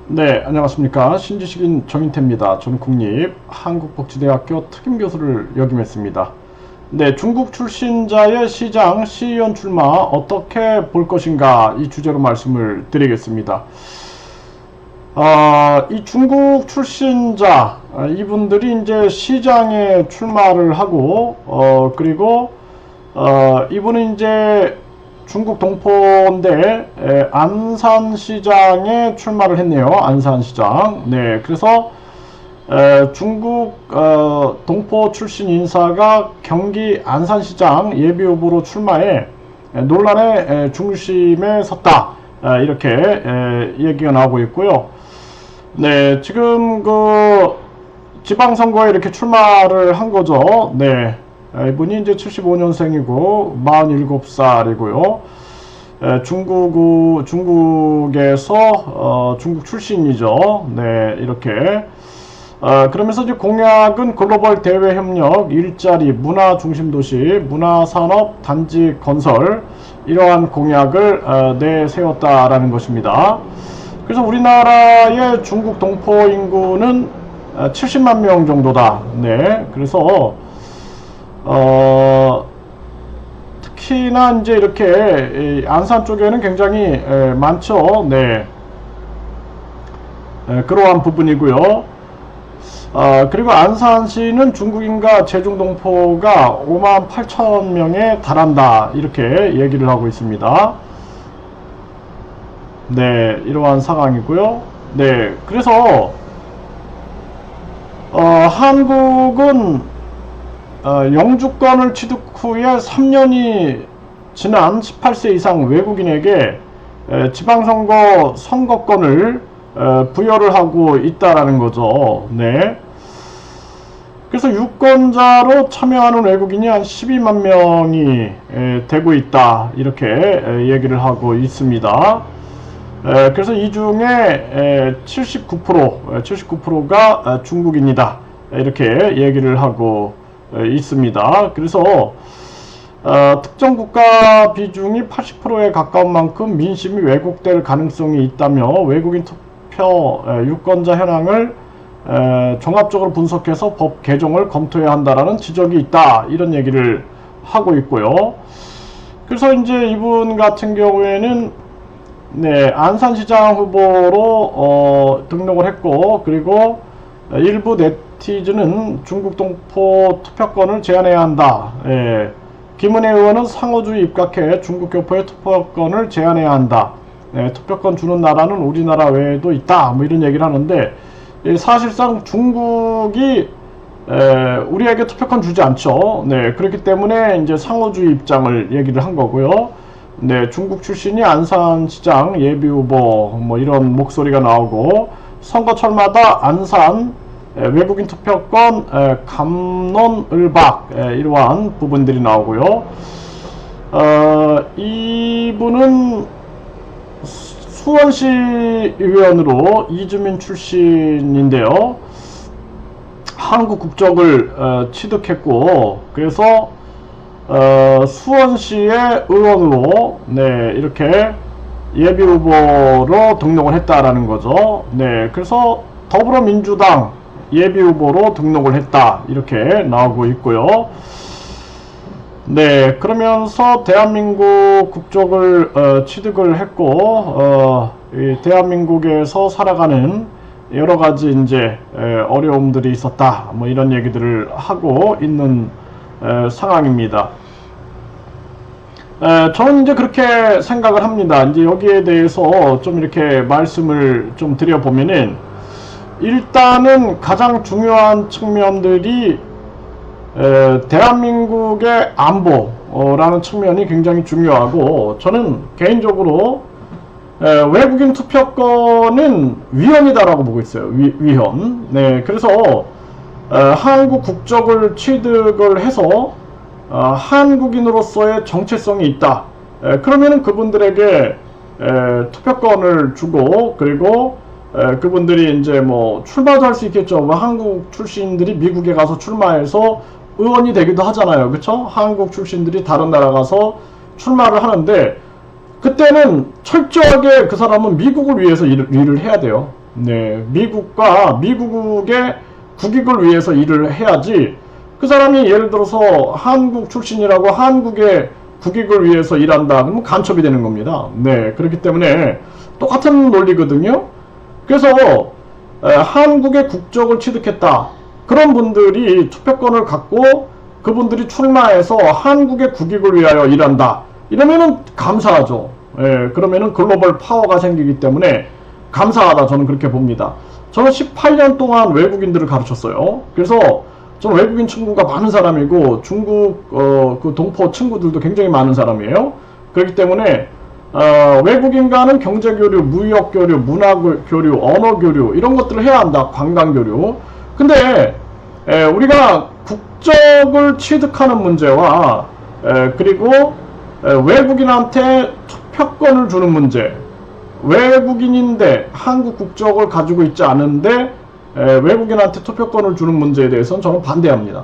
네, 안녕하십니까. 신지식인 정인태입니다. 저는 국립한국복지대학교 특임교수를 역임했습니다. 네, 중국 출신자의 시장, 시의원 출마 어떻게 볼 것인가 이 주제로 말씀을 드리겠습니다. 이 중국 출신자, 이분들이 이제 시장에 출마를 하고, 그리고, 이분은 이제 중국 동포인데 안산시장에 출마를 했네요. 안산시장. 네, 그래서 중국 동포 출신 인사가 경기 안산시장 예비후보로 출마해 논란의 중심에 섰다. 이렇게 얘기가 나오고 있고요. 네, 지금 그 지방선거에 이렇게 출마를 한 거죠. 네. 이분이 이제 75년생이고 47살이고요. 중국에서 중국 출신이죠. 네, 이렇게 그러면서 이제 공약은 글로벌 대외 협력, 일자리, 문화 중심 도시, 문화 산업 단지 건설 이러한 공약을 내세웠다라는 것입니다. 그래서 우리나라의 중국 동포 인구는 70만 명 정도다. 네, 그래서 특히나 이제 이렇게 안산 쪽에는 굉장히 많죠. 네. 그러한 부분이고요. 그리고 안산시는 중국인과 제중동포가 5만 8천 명에 달한다. 이렇게 얘기를 하고 있습니다. 네, 이러한 상황이고요. 네, 그래서 한국은 영주권을 취득 후에 3년이 지난 18세 이상 외국인에게 지방선거 선거권을 부여를 하고 있다라는 거죠. 네. 그래서 유권자로 참여하는 외국인이 한 12만 명이 되고 있다. 이렇게 얘기를 하고 있습니다. 그래서 이 중에 79%가 중국인이다. 이렇게 얘기를 하고 있습니다. 그래서 특정 국가 비중이 80%에 가까운 만큼 민심이 왜곡될 가능성이 있다며 외국인 투표 유권자 현황을 종합적으로 분석해서 법 개정을 검토해야 한다라는 지적이 있다. 이런 얘기를 하고 있고요. 그래서 이제 이분 같은 경우에는 네, 안산시장 후보로 등록을 했고, 그리고 일부 네티즌은 중국 동포 투표권을 제한해야 한다. 예. 김은혜 의원은 상호주의 입각해 중국 교포의 투표권을 제한해야 한다. 예, 투표권 주는 나라는 우리나라 외에도 있다. 뭐 이런 얘기를 하는데 사실상 중국이 우리에게 투표권 주지 않죠. 네, 그렇기 때문에 이제 상호주의 입장을 얘기를 한 거고요. 네, 중국 출신이 안산시장 예비후보 뭐 이런 목소리가 나오고 선거철마다 안산 외국인 투표권 감론을박 이러한 부분들이 나오고요. 이분은 수원시 의원으로 이주민 출신인데요. 한국 국적을 취득했고, 그래서 수원시의 의원으로 네, 이렇게 예비 후보로 등록을 했다라는 거죠. 네, 그래서 더불어민주당 예비 후보로 등록을 했다. 이렇게 나오고 있고요. 네, 그러면서 대한민국 국적을 취득을 했고, 대한민국에서 살아가는 여러 가지 이제 어려움들이 있었다. 뭐 이런 얘기들을 하고 있는 상황입니다. 저는 이제 그렇게 생각을 합니다. 이제 여기에 대해서 좀 이렇게 말씀을 좀 드려보면은, 일단은 가장 중요한 측면들이 대한민국의 안보라는 측면이 굉장히 중요하고, 저는 개인적으로 외국인 투표권은 위헌이다라고 보고 있어요. 위헌. 네, 그래서 한국 국적을 취득을 해서 한국인으로서의 정체성이 있다. 그러면은 그분들에게 투표권을 주고, 그리고 그분들이 이제 뭐 출마도 할 수 있겠죠. 뭐 한국 출신들이 미국에 가서 출마해서 의원이 되기도 하잖아요. 그쵸? 한국 출신들이 다른 나라 가서 출마를 하는데, 그때는 철저하게 그 사람은 미국을 위해서 일을 해야 돼요. 네, 미국의 국익을 위해서 일을 해야지, 그 사람이 예를 들어서 한국 출신이라고 한국의 국익을 위해서 일한다 그러면 간첩이 되는 겁니다. 네, 그렇기 때문에 똑같은 논리거든요. 그래서 한국의 국적을 취득했다, 그런 분들이 투표권을 갖고 그분들이 출마해서 한국의 국익을 위하여 일한다, 이러면은 감사하죠. 예, 그러면은 글로벌 파워가 생기기 때문에 감사하다, 저는 그렇게 봅니다. 저는 18년 동안 외국인들을 가르쳤어요. 그래서 저는 외국인 친구가 많은 사람이고, 중국 그 동포 친구들도 굉장히 많은 사람이에요. 그렇기 때문에 외국인과는 경제 교류, 무역 교류, 문화 교류, 언어 교류, 이런 것들을 해야 한다. 관광 교류. 근데 우리가 국적을 취득하는 문제와 그리고 외국인한테 투표권을 주는 문제, 외국인인데 한국 국적을 가지고 있지 않은데 외국인한테 투표권을 주는 문제에 대해서는 저는 반대합니다.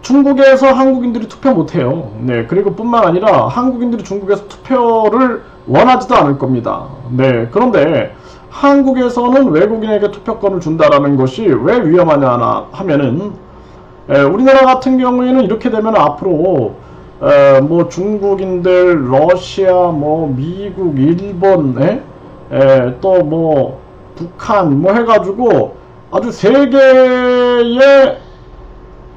중국에서 한국인들이 투표 못해요. 네, 그리고 뿐만 아니라 한국인들이 중국에서 투표를 원하지도 않을 겁니다. 네, 그런데 한국에서는 외국인에게 투표권을 준다라는 것이 왜 위험하냐 하면은, 우리나라 같은 경우에는 이렇게 되면 앞으로 뭐 중국인들, 러시아, 뭐 미국, 일본, 또 뭐 북한 뭐 해가지고 아주 세계의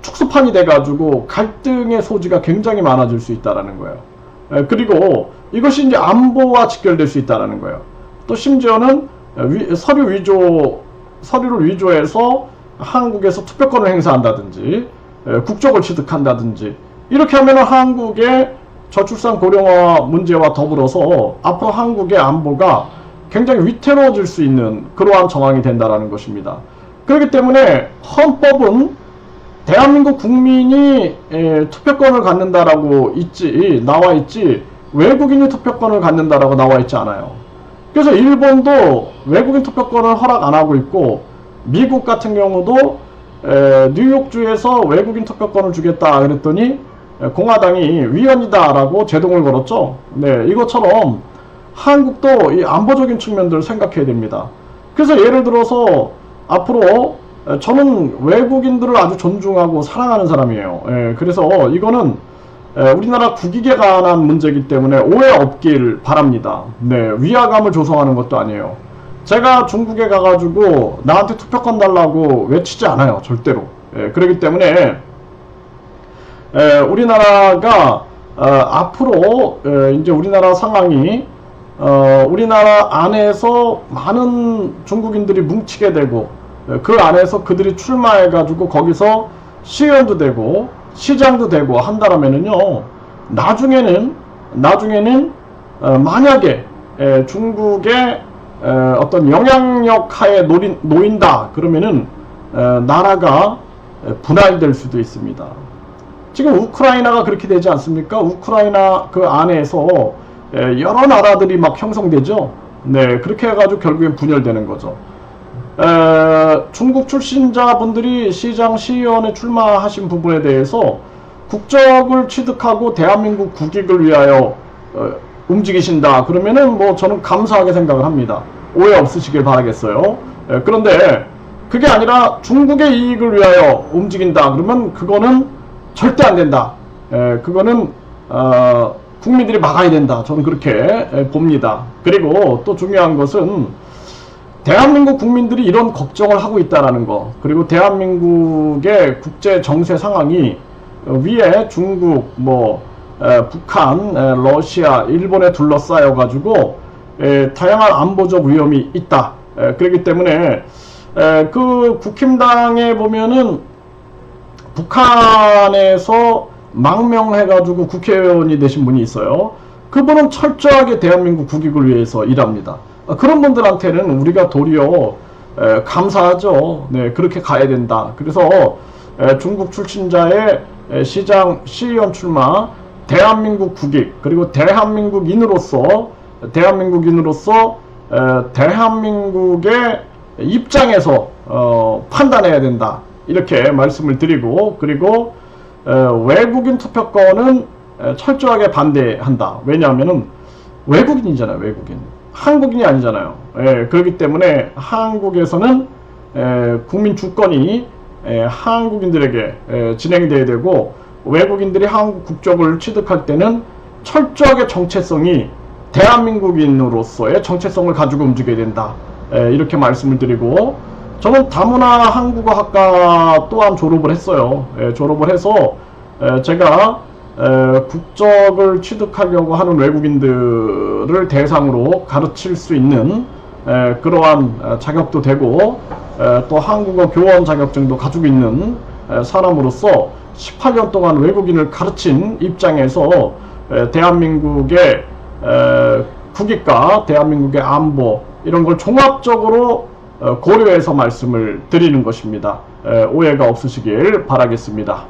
축소판이 돼가지고 갈등의 소지가 굉장히 많아질 수 있다라는 거예요. 그리고 이것이 이제 안보와 직결될 수 있다라는 거예요. 또 심지어는 서류를 위조해서 한국에서 투표권을 행사한다든지 국적을 취득한다든지, 이렇게 하면 한국의 저출산 고령화 문제와 더불어서 앞으로 한국의 안보가 굉장히 위태로워질 수 있는 그러한 정황이 된다라는 것입니다. 그렇기 때문에 헌법은 대한민국 국민이 투표권을 갖는다라고 나와 있지, 외국인이 투표권을 갖는다라고 나와 있지 않아요. 그래서 일본도 외국인 투표권을 허락 안 하고 있고, 미국 같은 경우도 뉴욕주에서 외국인 투표권을 주겠다 그랬더니 공화당이 위헌이다라고 제동을 걸었죠. 네, 이것처럼 한국도 이 안보적인 측면들을 생각해야 됩니다. 그래서 예를 들어서 앞으로 저는 외국인들을 아주 존중하고 사랑하는 사람이에요. 그래서 이거는 우리나라 국익에 관한 문제이기 때문에 오해 없길 바랍니다. 네, 위화감을 조성하는 것도 아니에요. 제가 중국에 가가지고 나한테 투표권 달라고 외치지 않아요, 절대로. 그렇기 때문에 우리나라가 앞으로 이제 우리나라 상황이 우리나라 안에서 많은 중국인들이 뭉치게 되고, 그 안에서 그들이 출마해가지고 거기서 시의원도 되고 시장도 되고 한다라면은요, 나중에는 만약에 중국의 어떤 영향력 하에 놓인다 그러면은 나라가 분할될 수도 있습니다. 지금 우크라이나가 그렇게 되지 않습니까? 우크라이나 그 안에서 여러 나라들이 막 형성되죠. 네, 그렇게 해가지고 결국엔 분열되는 거죠. 중국 출신자분들이 시장, 시의원에 출마하신 부분에 대해서 국적을 취득하고 대한민국 국익을 위하여 움직이신다 그러면은 뭐 저는 감사하게 생각을 합니다. 오해 없으시길 바라겠어요. 그런데 그게 아니라 중국의 이익을 위하여 움직인다 그러면 그거는 절대 안 된다. 그거는 국민들이 막아야 된다. 저는 그렇게 봅니다. 그리고 또 중요한 것은 대한민국 국민들이 이런 걱정을 하고 있다라는 거, 그리고 대한민국의 국제 정세 상황이 위에 중국, 북한, 러시아, 일본에 둘러싸여 가지고 다양한 안보적 위험이 있다. 그렇기 때문에 그 국힘당에 보면은 북한에서 망명해가지고 국회의원이 되신 분이 있어요. 그분은 철저하게 대한민국 국익을 위해서 일합니다. 그런 분들한테는 우리가 도리어 감사하죠. 네, 그렇게 가야 된다. 그래서 중국 출신자의 시장, 시의원 출마, 대한민국 국익, 그리고 대한민국인으로서 대한민국의 입장에서 판단해야 된다. 이렇게 말씀을 드리고, 그리고 외국인 투표권은 철저하게 반대한다. 왜냐하면은 외국인이잖아요, 외국인. 한국인이 아니잖아요. 그렇기 때문에 한국에서는 국민 주권이 한국인들에게 진행돼야 되고, 외국인들이 한국 국적을 취득할 때는 철저하게 정체성이 대한민국인으로서의 정체성을 가지고 움직여야 된다. 이렇게 말씀을 드리고, 저는 다문화 한국어학과 또한 졸업을 했어요. 졸업을 해서 제가 국적을 취득하려고 하는 외국인들을 대상으로 가르칠 수 있는 그러한 자격도 되고, 또 한국어 교원 자격증도 가지고 있는 사람으로서 18년 동안 외국인을 가르친 입장에서 대한민국의 국익과 대한민국의 안보, 이런 걸 종합적으로 고려해서 말씀을 드리는 것입니다. 오해가 없으시길 바라겠습니다.